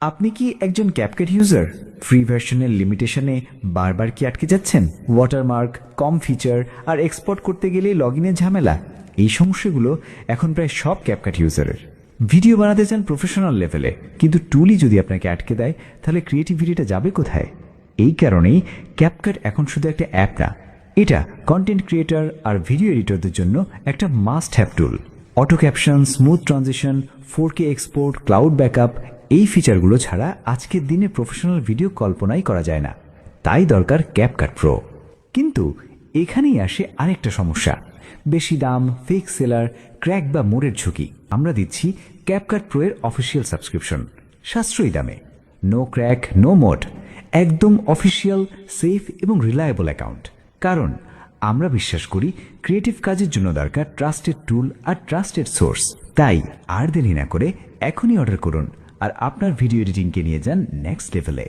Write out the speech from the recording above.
আপনি কি একজন ক্যাপকাট ইউজার? ফ্রি ভার্সনের লিমিটেশনে বারবার কি আটকে যাচ্ছেন? ওয়াটারমার্ক, কম ফিচার আর এক্সপোর্ট করতে গেলে লগইনের ঝামেলা। এই সমস্যাগুলো এখন প্রায় সব ক্যাপকাট ইউজারের। ভিডিও বানাতে চান প্রফেশনাল লেভেলে, কিন্তু টুলই যদি আপনাকে আটকে দেয়, তাহলে ক্রিয়েটিভিটিটা যাবে কোথায়? এই কারণেই ক্যাপকাট এখন শুধু একটা অ্যাপ না, এটা কন্টেন্ট ক্রিয়েটর আর ভিডিও এডিটরদের জন্য একটা must have tool. Auto caption, smooth transition, 4K export, cloud backup, এই ফিচারগুলো ছাড়া আজকের দিনে প্রফেশনাল ভিডিও কল্পনাই করা যায় না। তাই দরকার ক্যাপকাট প্রো। কিন্তু এখানেই আসে আরেকটা সমস্যা, বেশি দাম, ফেক সেলার, ক্র্যাক বা মোড়ের ঝুঁকি। আমরা দিচ্ছি ক্যাপকাট প্রো এর অফিসিয়াল সাবস্ক্রিপশন, সাশ্রয়ী দামে, নো ক্র্যাক, নো মোড, একদম অফিসিয়াল, সেফ এবং রিলায়েবল অ্যাকাউন্ট। কারণ আমরা বিশ্বাস করি ক্রিয়েটিভ কাজের জন্য দরকার ট্রাস্টেড টুল আর ট্রাস্টেড সোর্স। তাই আর দেরি না করে এখনই অর্ডার করুন আর আপনার ভিডিও এডিটিংকে নিয়ে যান নেক্সট লেভেলে।